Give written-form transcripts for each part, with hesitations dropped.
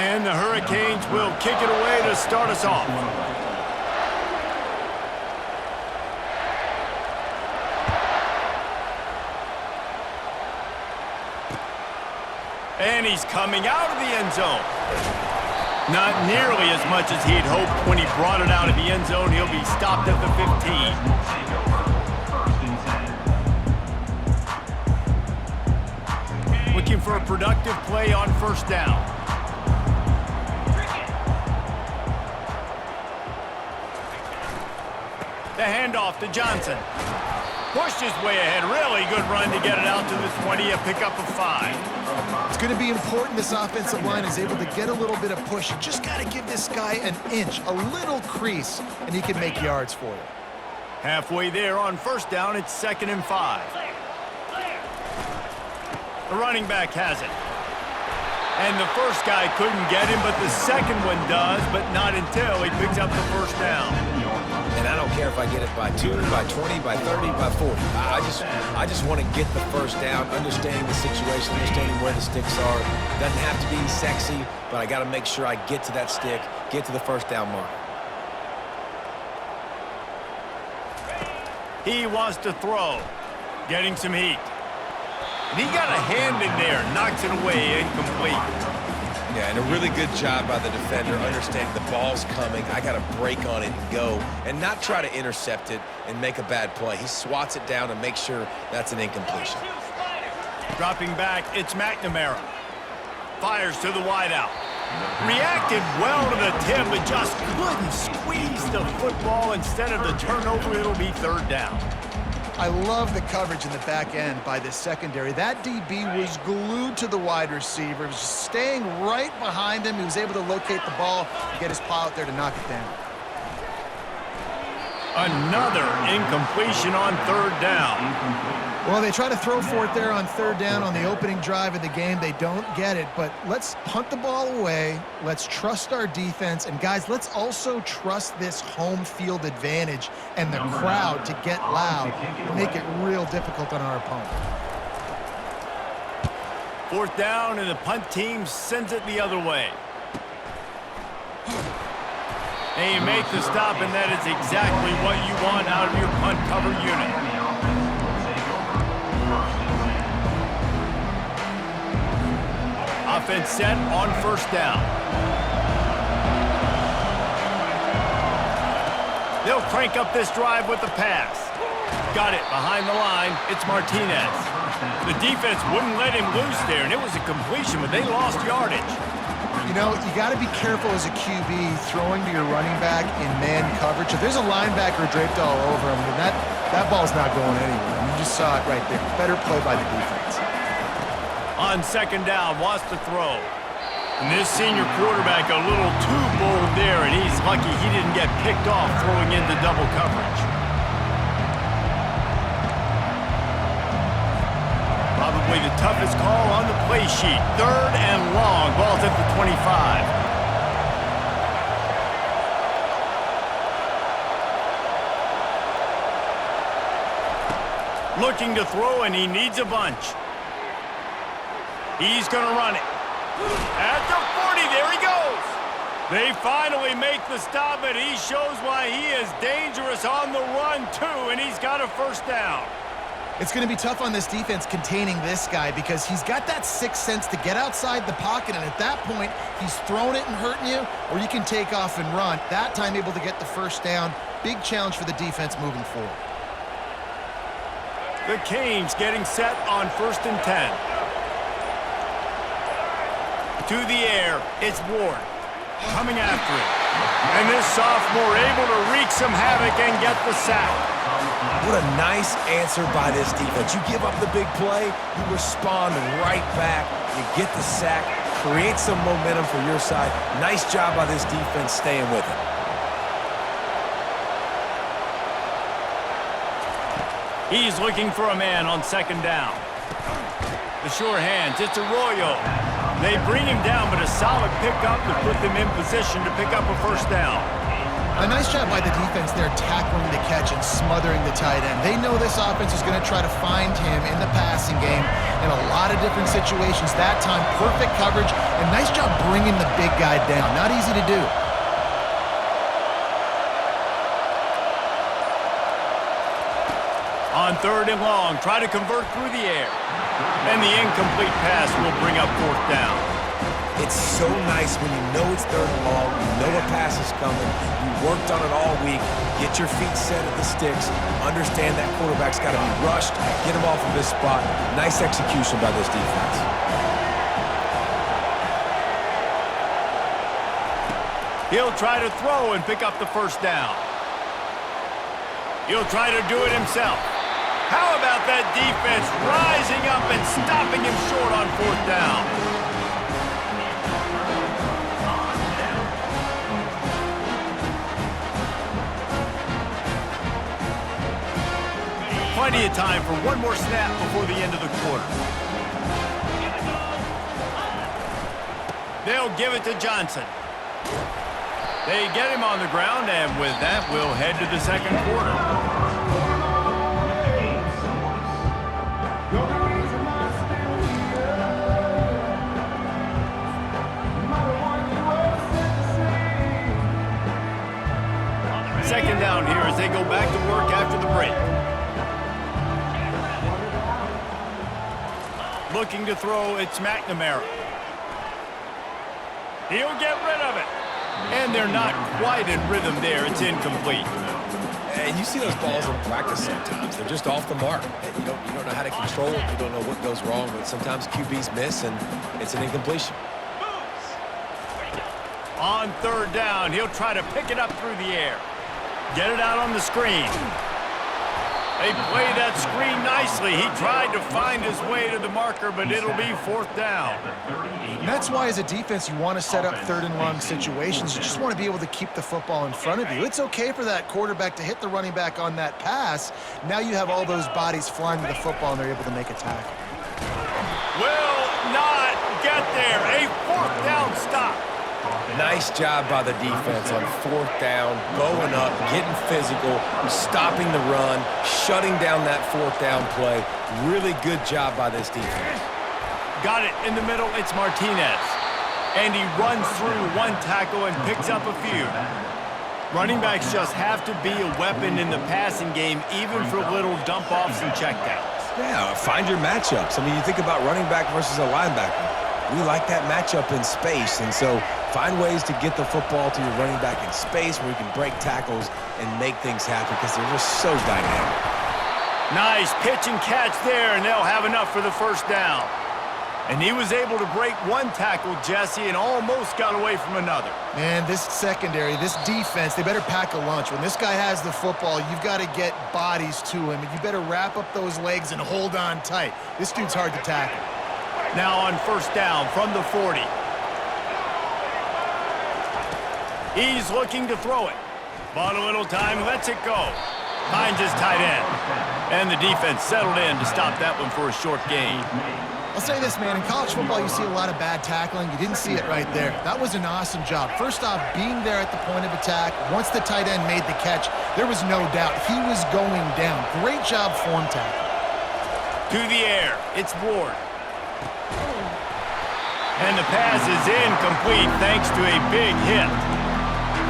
And the Hurricanes will kick it away to start us off. And he's coming out of the end zone. Not nearly as much as he'd hoped when he brought it out of the end zone. He'll be stopped at the 15. Looking for a productive play on first down. The handoff to Johnson. Pushed his way ahead. Really good run to get it out to the 20, a pickup of 5. It's going to be important this offensive line is able to get a little bit of push. You just got to give this guy an inch, a little crease, and he can make yards for you. Halfway there on first down, it's 2nd and 5. The running back has it. And the first guy couldn't get him, but the second one does, but not until he picks up the first down. And I don't care if I get it by 2, by 20, by 30, by 40. I just want to get the first down, understanding the situation, understanding where the sticks are. Doesn't have to be sexy, but I got to make sure I get to that stick, get to the first down mark. He wants to throw, getting some heat. And he got a hand in there, knocks it away, incomplete. Yeah, and a really good job by the defender, understanding the ball's coming. I got to break on it and go, and not try to intercept it and make a bad play. He swats it down and makes sure that's an incompletion. Dropping back, it's McNamara. Fires to the wideout. Reacted well to the tip, but just couldn't squeeze the football. Instead of the turnover, it'll be 3rd down. I love the coverage in the back end by the secondary. That DB was glued to the wide receiver. He was just staying right behind him. He was able to locate the ball and get his paw out there to knock it down. Another incompletion on 3rd down. Well, they try to throw for it there on 3rd down on the opening drive of the game. They don't get it, but let's punt the ball away. Let's trust our defense. And, guys, let's also trust this home field advantage and the crowd to get loud and make it real difficult on our opponent. 4th down, and the punt team sends it the other way. And you make the stop, and that is exactly what you want out of your punt cover unit. Offense set on first down. They'll crank up this drive with the pass. Got it behind the line. It's Martinez. The defense wouldn't let him loose there, and it was a completion, but they lost yardage. You know, you got to be careful as a QB throwing to your running back in man coverage. If there's a linebacker draped all over him, then that ball's not going anywhere. You just saw it right there. Better play by the defense. On 2nd down, wants to throw. And this senior quarterback a little too bold there, and he's lucky he didn't get picked off throwing into double coverage. Probably the toughest call on the play sheet. 3rd and long. Ball's at the 25. Looking to throw, and he needs a bunch. He's going to run it. At the 40, there he goes. They finally make the stop, and he shows why he is dangerous on the run, too, and he's got a first down. It's going to be tough on this defense containing this guy because he's got that sixth sense to get outside the pocket, and at that point, he's throwing it and hurting you, or you can take off and run. That time able to get the first down. Big challenge for the defense moving forward. The Canes getting set on 1st and 10. To the air, it's Ward. Coming after him. And this sophomore able to wreak some havoc and get the sack. What a nice answer by this defense. You give up the big play, you respond right back, you get the sack, create some momentum for your side. Nice job by this defense staying with it. He's looking for a man on 2nd down. The sure hands, it's Arroyo. They bring him down, but a solid pickup to put them in position to pick up a first down. A nice job by the defense there tackling the catch and smothering the tight end. They know this offense is going to try to find him in the passing game in a lot of different situations. That time, perfect coverage, and nice job bringing the big guy down. Not easy to do. On 3rd and long, try to convert through the air. And the incomplete pass will bring up 4th down. It's so nice when you know it's 3rd and long, you know a pass is coming, you worked on it all week, get your feet set at the sticks, understand that quarterback's got to be rushed, get him off of this spot. Nice execution by this defense. He'll try to throw and pick up the 1st down. He'll try to do it himself. How about that defense rising up and stopping him short on 4th down? Plenty of time for one more snap before the end of the quarter. They'll give it to Johnson. They get him on the ground, and with that, we'll head to the 2nd quarter. Second down here as they go back to work after the break. Looking to throw, it's McNamara. He'll get rid of it. And they're not quite in rhythm there. It's incomplete. And you see those balls in practice sometimes. They're just off the mark. You don't know how to control it. You don't know what goes wrong. But sometimes QBs miss, and it's an incompletion. On 3rd down, he'll try to pick it up through the air. Get it out on the screen. They played that screen nicely. He tried to find his way to the marker, but it'll be 4th down. And that's why as a defense you want to set up 3rd and long situations. You just want to be able to keep the football in front of you. It's okay for that quarterback to hit the running back on that pass. Now you have all those bodies flying to the football and they're able to make a tackle. Will not get there. A 4th down stop. Nice job by the defense on 4th down, going up, getting physical, stopping the run, shutting down that 4th down play. Really good job by this defense. Got it in the middle, it's Martinez. And he runs through 1 tackle and picks up a few. Running backs just have to be a weapon in the passing game, even for little dump-offs and checkdowns. Yeah, find your matchups. I mean, you think about running back versus a linebacker. We like that matchup in space, and so find ways to get the football to your running back in space where you can break tackles and make things happen because they're just so dynamic. Nice pitch and catch there, and they'll have enough for the 1st down. And he was able to break 1 tackle, Jesse, and almost got away from another. Man, this secondary, this defense, they better pack a lunch. When this guy has the football, you've got to get bodies to him, and you better wrap up those legs and hold on tight. This dude's hard to tackle. Now on 1st down from the 40. He's looking to throw it. Bought a little time, lets it go. Finds his tight end. And the defense settled in to stop that one for a short gain. I'll say this, man. In college football, you see a lot of bad tackling. You didn't see it right there. That was an awesome job. First off, being there at the point of attack. Once the tight end made the catch, there was no doubt he was going down. Great job form tackle. To the air, it's Ward. And the pass is incomplete thanks to a big hit.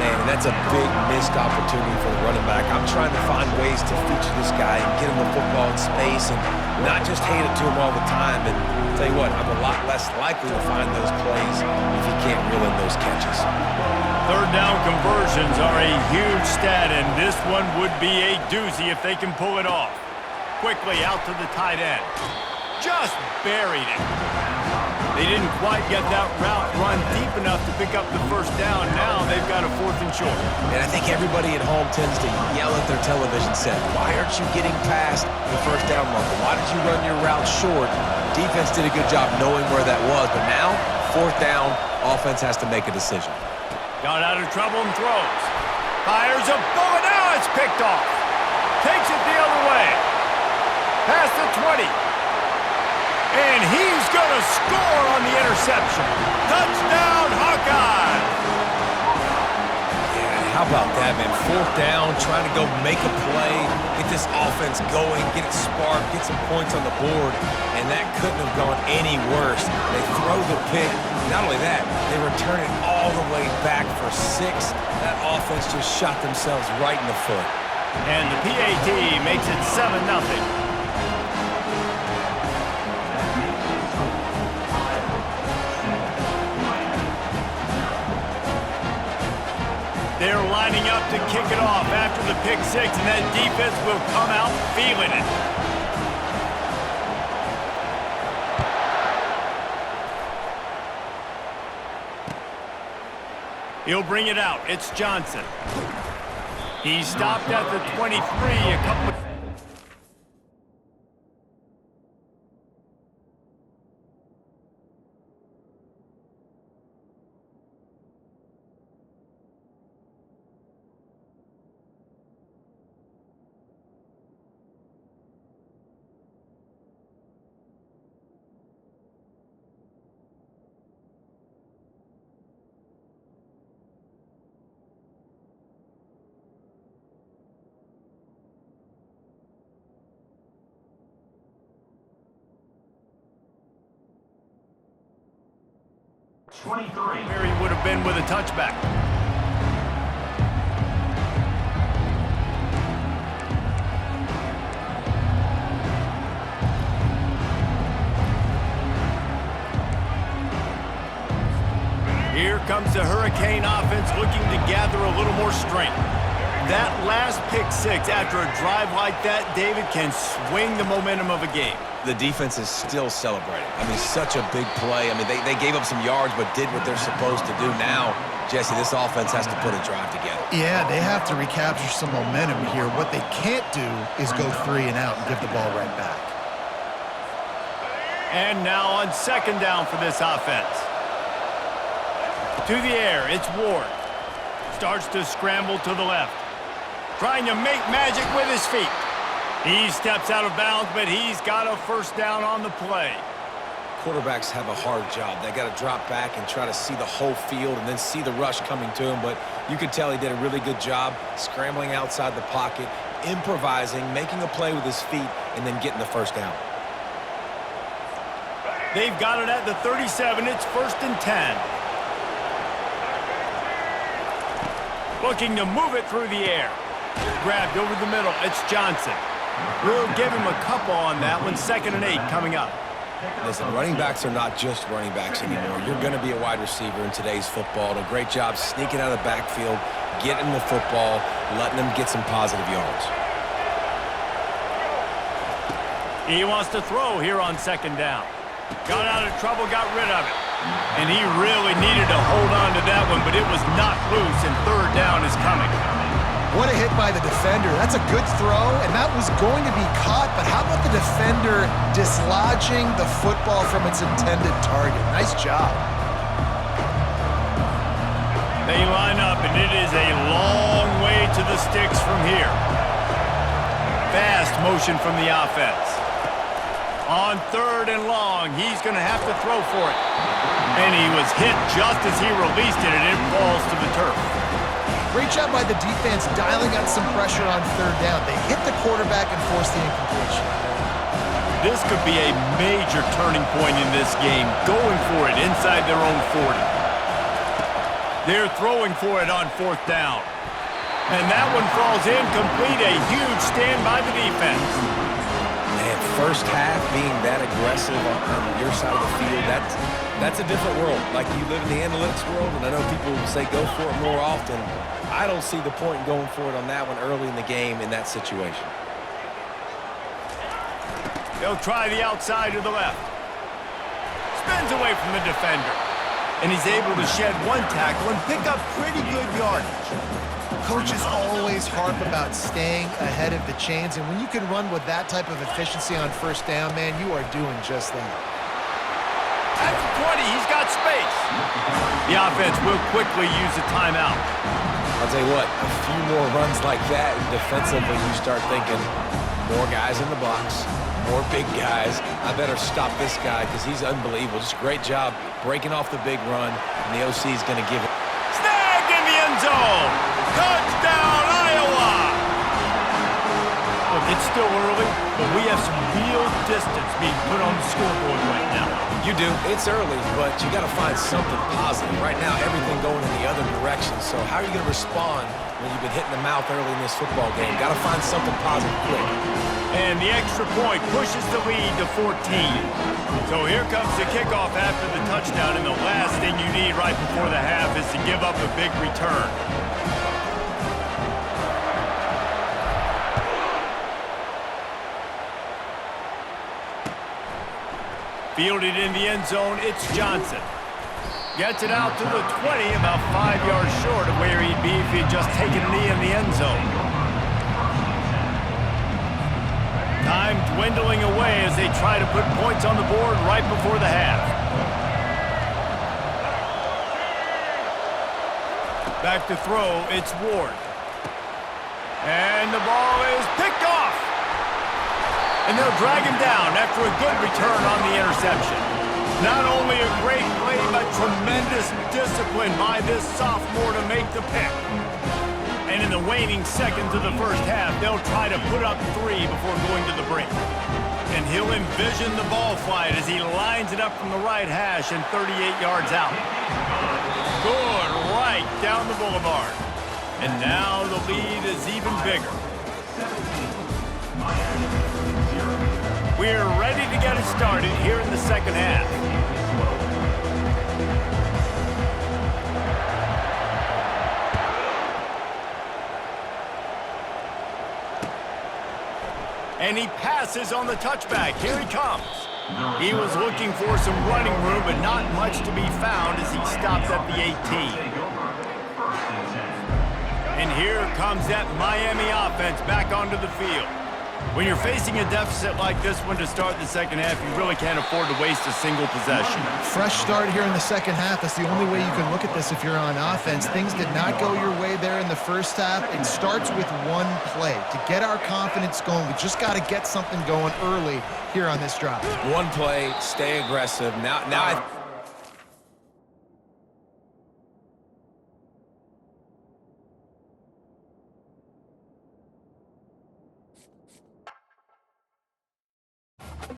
Man, and that's a big missed opportunity for the running back. I'm trying to find ways to feature this guy and get him the football in space and not just hand it to him all the time. And tell you what, I'm a lot less likely to find those plays if he can't reel in those catches. 3rd down conversions are a huge stat, and this one would be a doozy if they can pull it off. Quickly out to the tight end. Just buried it. They didn't quite get that route run deep enough to pick up the 1st down. Now they've got a 4th and short. And I think everybody at home tends to yell at their television set, why aren't you getting past the 1st down marker? Why did you run your route short? Defense did a good job knowing where that was, but now, 4th down, offense has to make a decision. Got out of trouble and throws. Fires a bullet. Now it's picked off. Takes it the other way. Past the 20. And he's going to score on the interception. Touchdown, Hawkeyes! Yeah, How about that, man? 4th down, trying to go make a play, get this offense going, get it sparked, get some points on the board, and that couldn't have gone any worse. They throw the pick. Not only that, they return it all the way back for 6. That offense just shot themselves right in the foot. And the PAT makes it 7-0. They're lining up to kick it off after the pick 6, and that defense will come out feeling it. He'll bring it out. It's Johnson. He stopped at the 23 a couple of... Mary would have been with a touchback. Here comes the Hurricane offense looking to gather a little more strength. That last pick 6 after a drive like that, David, can swing the momentum of a game. The defense is still celebrating. I mean, such a big play. I mean, they gave up some yards but did what they're supposed to do. Now, Jesse, this offense has to put a drive together. Yeah, they have to recapture some momentum here. What they can't do is go 3 and out and give the ball right back. And now on 2nd down for this offense. To the air, it's Ward. Starts to scramble to the left. Trying to make magic with his feet. He steps out of bounds, but he's got a 1st down on the play. Quarterbacks have a hard job. They got to drop back and try to see the whole field and then see the rush coming to him. But you could tell he did a really good job scrambling outside the pocket, improvising, making a play with his feet, and then getting the 1st down. They've got it at the 37. It's 1st and 10. Looking to move it through the air. Grabbed over the middle. It's Johnson. We'll give him a couple on that one. 2nd and 8 coming up. Listen, running backs are not just running backs anymore. You're going to be a wide receiver in today's football. A great job sneaking out of the backfield, getting the football, letting them get some positive yards. He wants to throw here on 2nd down. Got out of trouble, got rid of it. And he really needed to hold on to that one, but it was knocked loose, and 3rd down is coming. What a hit by the defender. That's a good throw, and that was going to be caught, but how about the defender dislodging the football from its intended target? Nice job. They line up, and it is a long way to the sticks from here. Fast motion from the offense. On 3rd and long, he's going to have to throw for it. And he was hit just as he released it, and it falls to the turf. Great job by the defense dialing out some pressure on 3rd down. They hit the quarterback and forced the incompletion. This could be a major turning point in this game, going for it inside their own 40. They're throwing for it on 4th down. And that one falls incomplete. A huge stand by the defense. Man, 1st half being that aggressive on your side of the field, that's a different world. Like, you live in the analytics world, and I know people say go for it more often. I don't see the point in going for it on that one early in the game in that situation. They'll try the outside to the left. Spins away from the defender. And he's able to shed one tackle and pick up pretty good yardage. Coaches always harp about staying ahead of the chains, and when you can run with that type of efficiency on 1st down, man, you are doing just that. At the 20, he's got space. The offense will quickly use a timeout. I'll tell you what, a few more runs like that, and defensively you start thinking, more guys in the box, more big guys. I better stop this guy because he's unbelievable. Just a great job breaking off the big run, and the OC is going to give it. Snagged in the end zone. still early, but we have some real distance being put on the scoreboard right now. You do. It's early, but you got to find something positive. Right now, everything going in the other direction. So how are you going to respond when you've been hitting the mouth early in this football game? Got to find something positive quick. And the extra point pushes the lead to 14. So here comes the kickoff after the touchdown, and the last thing you need right before the half is to give up a big return. Fielded in the end zone, it's Johnson. Gets it out to the 20, about 5 yards short of where he'd be if he'd just taken a knee in the end zone. Time dwindling away as they try to put points on the board right before the half. Back to throw, it's Ward. And the ball is picked off. And they'll drag him down after a good return on the interception. Not only a great play, but tremendous discipline by this sophomore to make the pick. And in the waning seconds of the first half, they'll try to put up 3 before going to the break. And he'll envision the ball flight as he lines it up from the right hash and 38 yards out. Good right down the boulevard. And now the lead is even bigger. We're ready to get it started here in the second half. And he passes on the touchback. Here he comes. He was looking for some running room, but not much to be found as he stopped at the 18. And here comes that Miami offense back onto the field. When you're facing a deficit like this one to start the second half, you really can't afford to waste a single possession. Fresh start here in the second half. That's the only way you can look at this if you're on offense. Things did not go your way there in the first half. It starts with one play. To get our confidence going, we just got to get something going early here on this drive. One play, stay aggressive. Now